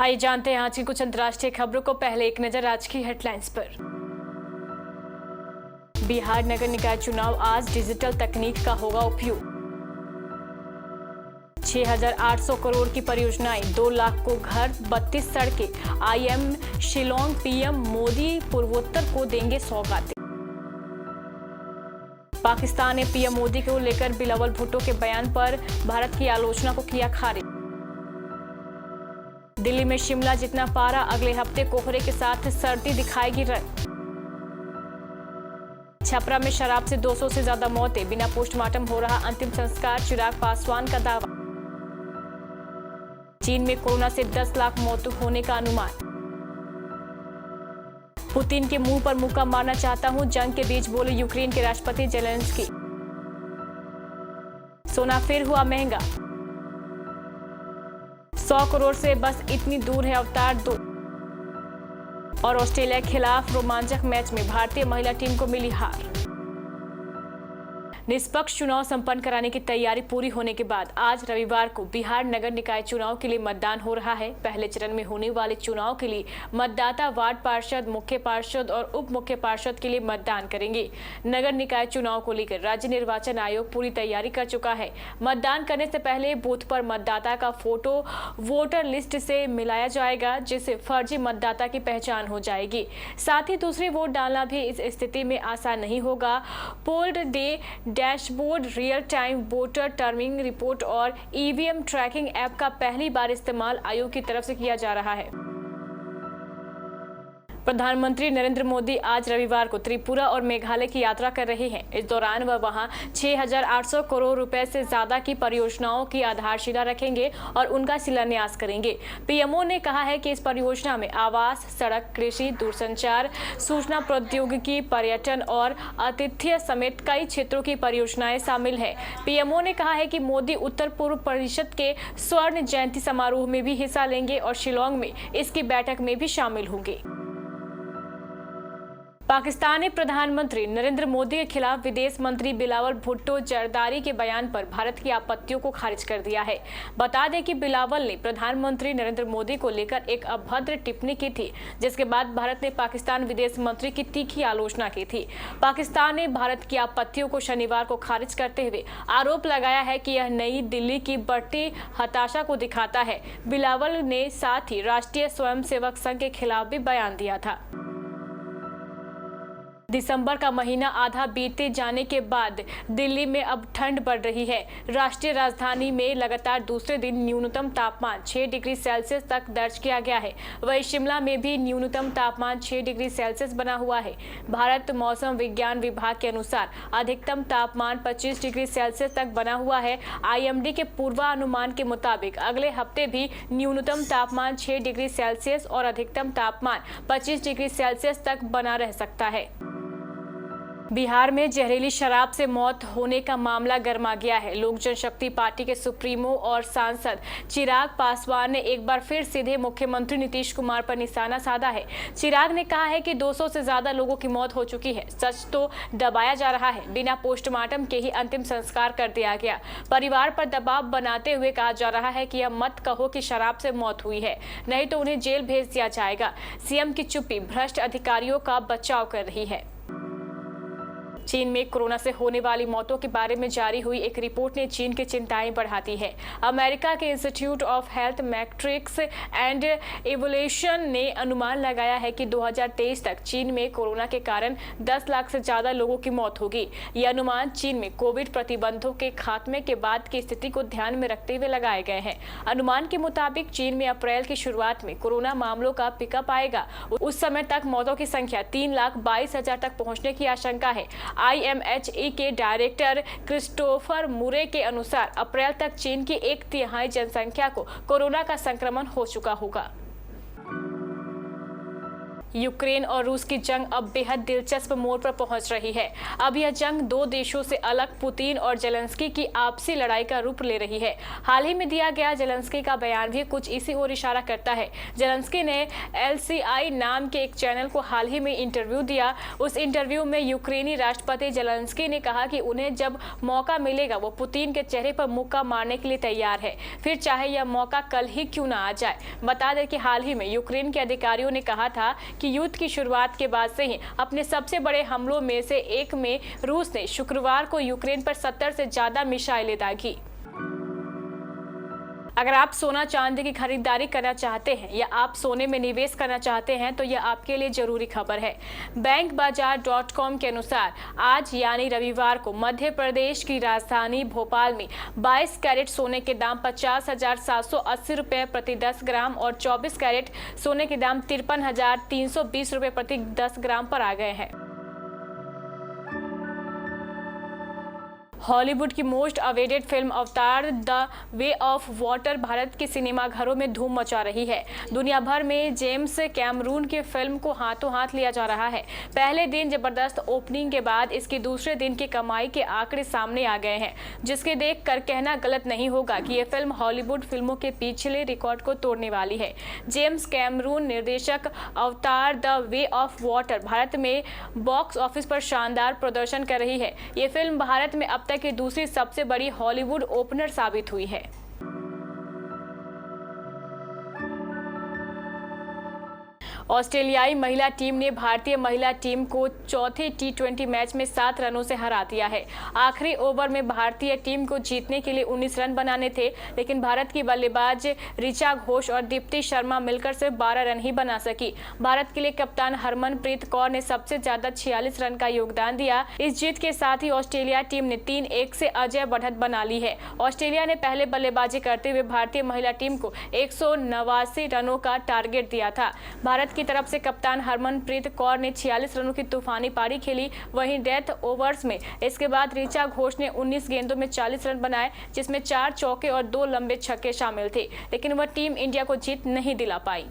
आइए जानते हैं आज की कुछ अंतर्राष्ट्रीय खबरों को। पहले एक नजर आज की हेडलाइंस पर। बिहार नगर निकाय चुनाव आज, डिजिटल तकनीक का होगा उपयोग। 6,800 करोड़ की परियोजनाएं, 2 लाख को घर, 32 सड़कें। आईएम शिलोंग, पीएम मोदी पूर्वोत्तर को देंगे सौगातें। पाकिस्तान ने पीएम मोदी को लेकर बिलावल भुट्टो के बयान पर भारत की आलोचना को किया खारिज। दिल्ली में शिमला जितना पारा, अगले हफ्ते कोहरे के साथ सर्दी दिखाएगी रंग। छपरा में शराब से 200 से ज्यादा मौतें, बिना पोस्टमार्टम हो रहा अंतिम संस्कार, चिराग पासवान का दावा। चीन में कोरोना से 10 लाख मौत होने का अनुमान। पुतिन के मुंह पर मुक्का मारना चाहता हूं, जंग के बीच बोले यूक्रेन के राष्ट्रपति जेलेंस्की। सोना फिर हुआ महंगा, 100 करोड़ से बस इतनी दूर है अवतार 2। और ऑस्ट्रेलिया के खिलाफ रोमांचक मैच में भारतीय महिला टीम को मिली हार। निष्पक्ष चुनाव संपन्न कराने की तैयारी पूरी होने के बाद आज रविवार को बिहार नगर निकाय चुनाव के लिए मतदान हो रहा है। पहले चरण में होने वाले चुनाव के लिए मतदाता वार्ड पार्षद, मुख्य पार्षद और उप मुख्य पार्षद के लिए मतदान करेंगे। नगर निकाय चुनाव को लेकर राज्य निर्वाचन आयोग पूरी तैयारी कर चुका है। मतदान करने से पहले बूथ पर मतदाता का फोटो वोटर लिस्ट से मिलाया जाएगा, जिससे फर्जी मतदाता की पहचान हो जाएगी। साथ ही दूसरी वोट डालना भी इस स्थिति में आसान नहीं होगा। Polled day dashboard, real time voter terming report और ईवीएम ट्रैकिंग ऐप का पहली बार इस्तेमाल आयोग की तरफ से किया जा रहा है। प्रधानमंत्री नरेंद्र मोदी आज रविवार को त्रिपुरा और मेघालय की यात्रा कर रहे हैं। इस दौरान वह वहां 6,800 करोड़ रुपए से ज्यादा की परियोजनाओं की आधारशिला रखेंगे और उनका शिलान्यास करेंगे। पीएमओ ने कहा है कि इस परियोजना में आवास, सड़क, कृषि, दूरसंचार, सूचना प्रौद्योगिकी, पर्यटन और आतिथ्य समेत कई क्षेत्रों की परियोजनाएं शामिल है। पीएमओ ने कहा है कि मोदी उत्तर पूर्व परिषद के स्वर्ण जयंती समारोह में भी हिस्सा लेंगे और शिलोंग में इसकी बैठक में भी शामिल होंगे। पाकिस्तानी प्रधानमंत्री नरेंद्र मोदी के खिलाफ विदेश मंत्री बिलावल भुट्टो जरदारी के बयान पर भारत की आपत्तियों को खारिज कर दिया है। बता दें कि बिलावल ने प्रधानमंत्री नरेंद्र मोदी को लेकर एक अभद्र टिप्पणी की थी, जिसके बाद भारत ने पाकिस्तान विदेश मंत्री की तीखी आलोचना की थी। पाकिस्तान ने भारत की आपत्तियों को शनिवार को खारिज करते हुए आरोप लगाया है कि यह नई दिल्ली की बढ़ती हताशा को दिखाता है। बिलावल ने साथ ही राष्ट्रीय स्वयंसेवक संघ के खिलाफ भी बयान दिया था। दिसंबर का महीना आधा बीते जाने के बाद दिल्ली में अब ठंड बढ़ रही है। राष्ट्रीय राजधानी में लगातार दूसरे दिन न्यूनतम तापमान 6 डिग्री सेल्सियस तक दर्ज किया गया है। वहीं शिमला में भी न्यूनतम तापमान 6 डिग्री सेल्सियस बना हुआ है। भारत मौसम विज्ञान विभाग के अनुसार अधिकतम तापमान 25 डिग्री सेल्सियस तक बना हुआ है। आईएमडी के पूर्वानुमान के मुताबिक अगले हफ्ते भी न्यूनतम तापमान 6 डिग्री सेल्सियस और अधिकतम तापमान 25 डिग्री सेल्सियस तक बना रह सकता है। बिहार में जहरीली शराब से मौत होने का मामला गर्मा गया है। लोक जनशक्ति पार्टी के सुप्रीमो और सांसद चिराग पासवान ने एक बार फिर सीधे मुख्यमंत्री नीतीश कुमार पर निशाना साधा है। चिराग ने कहा है कि 200 से ज्यादा लोगों की मौत हो चुकी है। सच तो दबाया जा रहा है, बिना पोस्टमार्टम के ही अंतिम संस्कार कर दिया गया। परिवार पर दबाव बनाते हुए कहा जा रहा है कि यह मत कहो कि शराब से मौत हुई है, नहीं तो उन्हें जेल भेज दिया जाएगा। सीएम की चुप्पी भ्रष्ट अधिकारियों का बचाव कर रही है। चीन में कोरोना से होने वाली मौतों के बारे में जारी हुई एक रिपोर्ट ने चीन की चिंताएं बढ़ा दी है। अमेरिका के institute of health matrix and evolution ने अनुमान लगाया है कि 2023 तक चीन में कोरोना के कारण 10 लाख से ज्यादा लोगों की मौत होगी। यह अनुमान चीन में कोविड प्रतिबंधों के खात्मे के बाद की स्थिति को ध्यान में रखते हुए लगाए गए हैं। अनुमान के मुताबिक चीन में अप्रैल की शुरुआत में कोरोना मामलों का पिकअप आएगा। उस समय तक मौतों की संख्या 3,22,000 तक पहुंचने की आशंका है। IMHE के डायरेक्टर क्रिस्टोफर मुरे के अनुसार अप्रैल तक चीन की 1/3 जनसंख्या को कोरोना का संक्रमण हो चुका होगा। यूक्रेन और रूस की जंग अब बेहद दिलचस्प मोड़ पर पहुंच रही है। अब यह जंग दो देशों से अलग पुतिन और जेलेंस्की की आपसी लड़ाई का रूप ले रही है। हाल ही में दिया गया जेलेंस्की का बयान भी कुछ इसी ओर इशारा करता है। जेलेंस्की ने LCI नाम के एक चैनल को हाल ही में इंटरव्यू दिया। उस इंटरव्यू में यूक्रेनी राष्ट्रपति जेलेंस्की ने कहा कि उन्हें जब मौका मिलेगा वो पुतिन के चेहरे पर मुक्का मारने के लिए तैयार है, फिर चाहे यह मौका कल ही क्यों ना आ जाए। बता दें कि हाल ही में यूक्रेन के अधिकारियों ने कहा था कि युद्ध की शुरुआत के बाद से ही अपने सबसे बड़े हमलों में से एक में रूस ने शुक्रवार को यूक्रेन पर 70 से ज्यादा मिसाइलें दागी। अगर आप सोना चांदी की खरीदारी करना चाहते हैं या आप सोने में निवेश करना चाहते हैं तो यह आपके लिए जरूरी खबर है। बैंकबाजार.com के अनुसार आज यानी रविवार को मध्य प्रदेश की राजधानी भोपाल में 22 कैरेट सोने के दाम 50,780 रुपये प्रति 10 ग्राम और 24 कैरेट सोने के दाम 53,320 रुपये प्रति 10 ग्राम पर आ गए हैं। हॉलीवुड की मोस्ट अवेटेड फिल्म अवतार the way of water Bharat के सिनेमा घरों में धूम मचा रही है। दुनिया भर में जेम्स कैमरून की फिल्म को हाथों हाथ लिया जा रहा है। पहले दिन जबरदस्त ओपनिंग के बाद इसके दूसरे दिन की कमाई के आंकड़े सामने आ गए हैं, जिसके देखकर कहना गलत नहीं होगा कि यह फिल्म हॉलीवुड फिल्मों के पिछले रिकॉर्ड को तोड़ने वाली है। जेम्स कैमरून निर्देशक अवतार the way of water Bharat में बॉक्स ऑफिस पर शानदार प्रदर्शन कर रही है। ये फिल्म भारत में अब की दूसरी सबसे बड़ी हॉलीवुड ओपनर साबित हुई है। ऑस्ट्रेलियाई महिला टीम ने भारतीय महिला टीम को चौथे T20 मैच में 7 रनों से हरा दिया है। आखिरी ओवर में भारतीय टीम को जीतने के लिए 19 रन बनाने थे, लेकिन भारत की बल्लेबाज ऋचा घोष और दीप्ति शर्मा मिलकर सिर्फ 12 रन ही बना सकी। भारत के लिए कप्तान हरमनप्रीत कौर ने सबसे ज्यादा 46 रन का योगदान दिया। इस जीत के साथ ही ऑस्ट्रेलिया टीम ने 3-1 से अजय बढ़त बना ली है। ऑस्ट्रेलिया ने पहले बल्लेबाजी करते हुए भारतीय महिला टीम को 189 रनों का टारगेट दिया था। भारत की तरफ से कप्तान हरमनप्रीत कौर ने 46 रनों की तूफानी पारी खेली। वहीं डेथ ओवर्स में इसके बाद ऋचा घोष ने 19 गेंदों में 40 रन बनाए, जिसमें 4 चौके और 2 लंबे छक्के शामिल थे, लेकिन वह टीम इंडिया को जीत नहीं दिला पाई।